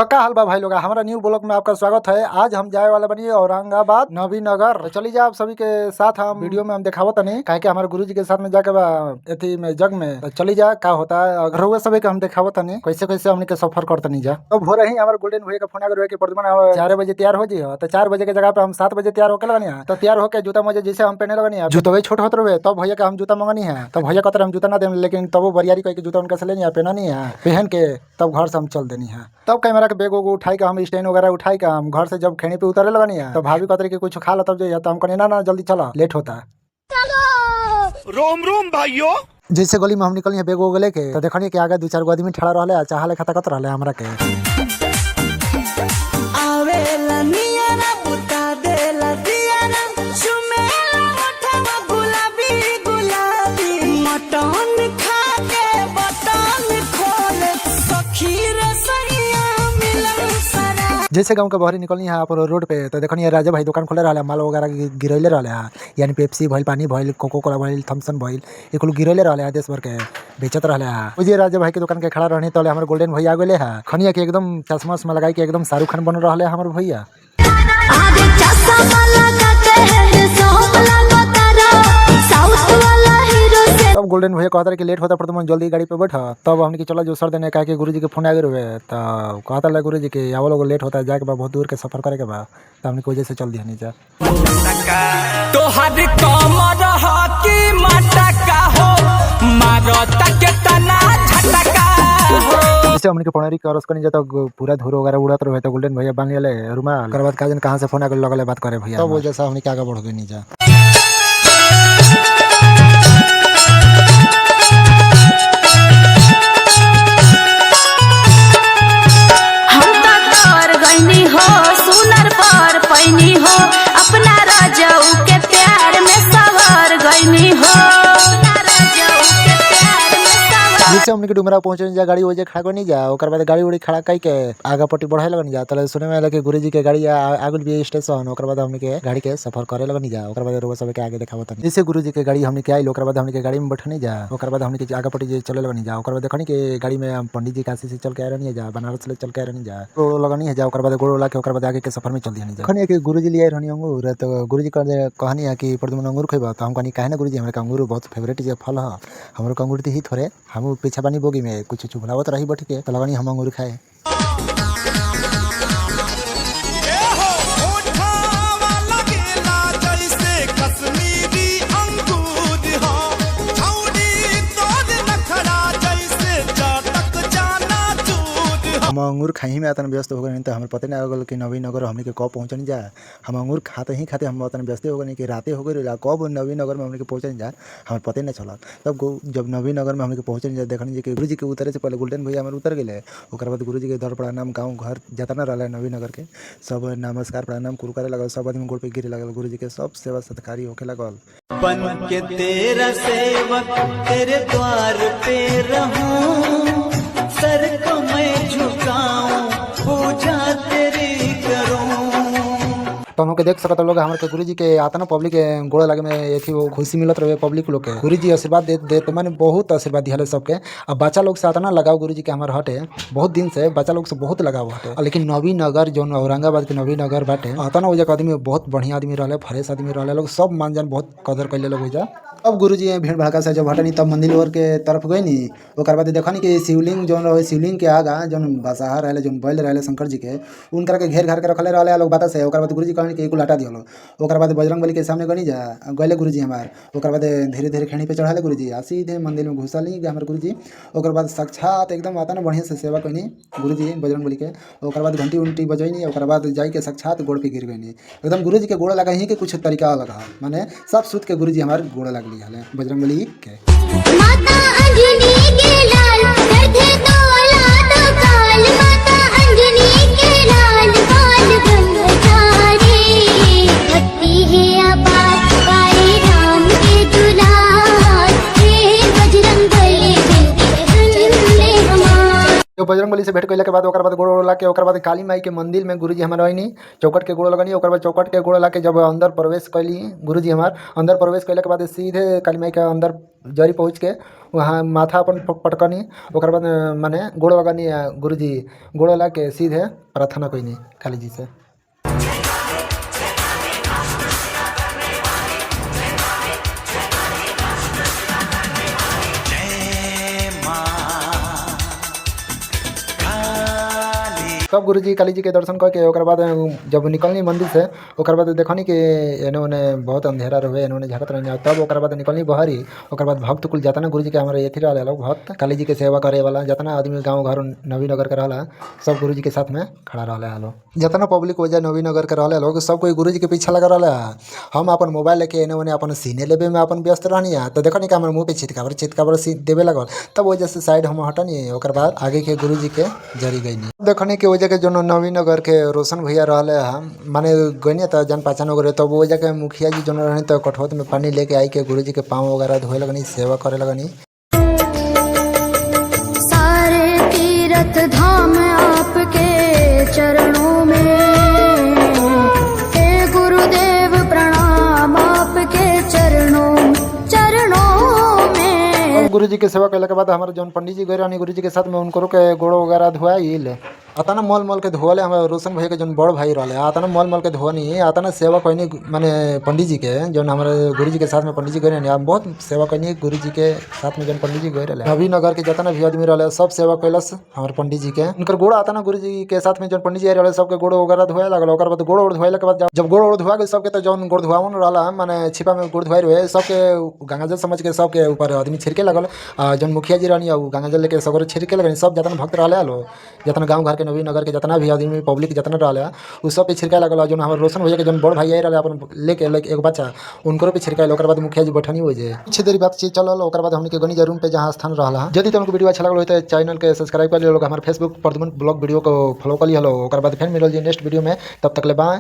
तो क्या हाल बा भाई लोग, हमारा न्यू ब्लॉग में आपका स्वागत है। आज हम जाए वाला बनी औरंगाबाद नवीनगर। तो चलिए आप सभी के साथ हम वीडियो में हम दिखावत नहीं काहे कि हमारे गुरुजी के साथ में जाके एथी में जग में तो चली जा क्या होता है रउआ सभी के हम दिखावत नहीं कैसे कैसे हमने के सफर करते नहीं जा। तो हो रही हमारे गोल्डन भैया का फोन अगर कि प्रद्युमन 4 बजे तैयार हो जी तो 4 बजे के जगह पे हम 7 बजे तैयार होकर लगनी है। तो तैयार होकर जूता मुझे जैसे हम पहने लगनी है, जूता वही छोट होते रहे तब भैया का हम जूता मंगनी है। तो भैया कहते हम जूता ना दे, लेकिन तब वो बरियारी कह के जूता उनका से लेनी है, पहना नहीं है, पहन के तब घर से हम चल देनी है। तब कैमरा के बैग उठाई के हम स्टैंड वगैरह उठाई के हम घर से जब खेने पे उतरे लगनी है तो भाभी कहते कि कुछ खा लो तब जाइए। तो हम कहने ना जल्दी चला, लेट होता है। रोम रोम भाइयों। जैसे गली में हम निकली बैग वो लेके तो देखनी कि आगे 2-4 गो आदमी ठड़ा रहा चाह खाता कत रहा हमरा के। जैसे गांव के बहरी निकलनी है पर रोड पे तो देखनी राजा भाई दुकान खोले रहा, माल वगैरह गिरैले रहा, यानी पेप्सी भइल, पानी भइल, कोको कोला भइल, थम्सन भइल, ये कुल गिरैले रहा देश भर के बेचत रहा। मुझे राजा भाई के दुकान के खड़ा रहने तो हमारे गोल्डन भैया आ गए है खनिया के एकदम चश्मा उश्मा लगाई के एकदम शाहरुख खान बन रहा है हमारे भैया। तब गोल्डन भैया कहता कि लेट होता पर तुम जल्दी गाड़ी पे बैठा। तब हमने चला जो सर देने कहा कि गुरुजी के फोन आ गए तो कहता लगा गुरुजी के आवो लोग लेट होता है जाके बा बहुत दूर के सफर करे के बा। तो हमने वजह से चल दिया नहीं जा। जैसे हमने के पौड़ी क्रॉस करनी जाता पूरा धूर वगैरह उड़ाते रहे तो गोल्डन भैया बांध ले रुमाल कर बाद काजन कहाँ से फोन आगे लगल बात करे भैया। तब वजह से हमने आगे बढ़ गए नहीं जा। जैसे हमने के डुमरा पहुंचे जा गाड़ी वजह खड़ा कर नहीं जा ओकर बाद गाड़ी उड़ी खड़ा कई के आगा पट्टी बढ़ाए लगन जा। तले सुने में आला कि गुरुजी के गाड़ी आगुल भी स्टेशन ओकर बाद हमने के गाड़ी के सफर करे लगन जा। ओकर बाद रोवा सब के आगे देखावत नहीं जैसे गुरुजी के गाड़ी हमने के आई ओकर बाद हमने के गाड़ी में बैठने जा। ओकर बाद हमने के आगा पट्टी चले लगन जा। ओकर बाद देखनी के गाड़ी में हम पंडित जी काशी से चल के आ रहनी जा, बनारस से चल के आ रहनी जा, तो लगनी है जा। ओकर बाद गोड़ ला के ओकर बाद आगे के सफर में चल दिया जा। खनी के गुरुजी लिए रहनी अंगूर तो गुरुजी का कहानी है कि प्रद्युमन अंगूर खइबा तो हम कहनी काहे ना गुरुजी हमरे अंगूर बहुत फेवरेट जे फल है हमरो अंगूर ही थोड़े हम पीछे बानी बोगी में कुछ चुभलावत रही बैठ के तो लगनी हम अंगूर खाए। हम अंगूर खाई में आतन व्यस्त हो गए तो हमें पता नहीं होगा कि नवीनगर हमने के कब पहुँचनी जा। हम अंगूर खाते हम आतन व्यस्त हो गए कि रातें हो गई कब नवीनगर में हमने के पहुँचनी जा हमें पता नहीं चला। तब जब नवीनगर में हमने के पहुँचनी जा देखनी कि गुरुजी के उतरे से पहले गोल्डन भैया हमारे उतर गए। ओकर बाद गुरुजी के दर प्रणाम गाँव घर जतना रहा नवीनगर के सब नमस्कार प्रणाम कुल करे लगल, सब आदमी गोड़ पे गिरे लगल, गुरुजी के सब सेवा सत्कारी होके लगल। बन के तेरा सेवक तेरे द्वार पे रहूं, सर को मैं झुकाऊं, पूजा तेरी करूं। तो हम देख सकते लोग हमारे गुरुजी के आता ना पब्लिक के गोड़ लगे में ये वो खुशी मिलत रहे पब्लिक लोग के गुरुजी आशीर्वाद दे तो मैंने बहुत आशीर्वाद दिया सबके। अब बच्चा लोग से आता ना लगाओ गुरुजी के हमारे हटे बहुत दिन से बच्चा लोग से बहुत लगाव हटे, लेकिन नवीनगर जो औरंगाबाद के नवीनगर बाटे आता ना वजह आदमी बहुत बढ़िया आदमी रहे, फ्रेश आदमी रहे, लोग सब मान जान बहुत कदर कैले लोग वजह। अब गुरुजी भीड़ भड़का से जब हटनी तब मंदिर ओर के तरफ गई नी। ओकर बाद देखनी कि शिवलिंग जो रहे शिवलिंग के आगा जो बसाहा रहे जो बैल रहे शंकर जी के उनकर के घेर घार के रखले रहे लोग बात से। ओकर बाद गुरुजी कहनी कि लाटा दियो। ओकर बाद बजरंग बली के सामने गनी जा गए गुरुजी हमार। ओकर बाद धीरे धीरे खेणी पे चढ़ाले गुरुजी आ सीधे मंदिर में घुसली हमारे गुरुजी। ओकर बाद साक्षात एकदम आता ना बढ़िया से सेवा कनी गुरुजी बजरंग बली के। ओकर बाद घंटी उंटी बजैनी। ओकर बाद जाई के साक्षात गोड़ पे गिर गई एकदम गुरुजी के गोड़ लगा ही के कुछ तरीका लगा माने सब सुत के गुरुजी हमारे गोड़ लगली है बजरंग बली के। माता अंजनी के लाल करथे दौलत काल, माता अंजनी के लाल काल ब्रह्मचारी, भक्ति है अपार पाए राम के दुलार, हे बजरंग बली बिनती सुन ले हमार। तो बजरंग बली से भेंट कैला के बाद ओकर बाद गोड़ ओड़ ला के ओकर बाद काली माई के मंदिर में गुरुजी हमार आइनी चौकट के गोड़ लगनी। ओकर बाद चौकट के गोड़ ला के जब अंदर प्रवेश कैली गुरुजी हमार अंदर प्रवेश कैला के बाद सीधे काली माई के अंदर जरी पहुँच के वहाँ माथा अपन पटकनी। ओकर बाद माने गोड़ लगनी गुरुजी गोड़ ला के सीधे प्रार्थना कैनी काली जी से। सब गुरुजी काली जी के दर्शन करके ओकर बाद जब निकलनी मंदिर से ओकर बाद देखनी कि एने ओने बहुत अंधेरा रहे एने ओने झाँकत रहनी। तब ओकर बाद निकलनी बहरी। ओकर बाद भक्त कुल जितना गुरुजी के हमारे एथी रहा लोग भक्त काली जी के सेवा करे वाला जितना आदमी गाँव घर नवीनगर के रहा सब गुरुजी के साथ में खड़ा रहा लोग। जितना पब्लिक वजह नवीनगर के रहा लोग सब कोई गुरुजी के पीछे लगा रहा। हम अपन मोबाइल लेके एने ओने अपन सीने लेबे में अपन व्यस्त रहनी है। तो देखनी कि हमारे मुँह पे छिटकावर देवे लगल। तब वजह से साइड हम हटनी। ओकर बाद आगे के गुरुजी के जरी गई देखनी कि वजह के जो नवीनगर के रोशन भैया रहा माने गई तो जान पहचान वगैरह। तो वो जगह मुखिया जी जो रहे तो कठौत में पानी लेके आई के गुरुजी के पाँव वगैरह धोए लगनी सेवा करे लगनी। सारे तीर्थ धाम आपके चरणों में हे गुरुदेव प्रणाम आपके चरणों में। गुरुजी के सेवा कैला के बाद हमारे जौन पंडित जी गए रहनी गुरुजी के साथ में उनको के गोड़ वगैरह धोआइल। आतना मॉल मॉल के धोले हमारे रोशन भैया के जौन बड़ भाई रहा आतना मॉल मॉल के धोनी आतना सेवा कैनी माने पंडित जी के जौन हमारे गुरुजी के साथ में पंडित जी गए रहनी। हम बहुत सेवा कैनी गुरुजी के साथ में जौन पंडित जी गए रहे नवीनगर के जितना भी आदमी रहा सब सेवा कैलस हमारे पंडित जी के। उनकर गोड़ आतना गुरुजी के साथ में जौन पंडित जी रहे सबके गोड़ वगैरह धोए लगल। ओकर बाद गोड़ ओड़ धोए के बाद जब गोड़ ओड़ धोआ गए सबके तो जौन गोड़ धोआवन रहा माने छिपा में गोड़ धोए रहे सबके गंगाजल समझ के सबके ऊपर आदमी छिड़के लगल। जौन मुखिया जी रहनी गंगाजल लेके सगरे छिड़के लगनी। सब जितना भक्त रहा लो जितना गाँव घर के नवीनगर के जितना भी आदमी पब्लिक जितना रहा उ सब पे छिड़का लगल। जो हमारे रोशन भैया के जो बड़ भाई रहा अपन लेके एक बच्चा उनको पे छिड़का। ओकर बाद मुखिया जी बैठनी हो जाए कुछ देरी बातचीत चलल। ओकर बाद हमने के गनी रूम पे जहाँ स्थान रहा यदि तुमको वीडियो अच्छा लगल तो चैनल के सब्सक्राइब कर लियो। हमारे फेसबुक प्रद्युमन ब्लॉग वीडियो को फॉलो कर लियो। ओकर बाद फिर मिलल जी नेक्स्ट वीडियो में। तब तक ले बाय।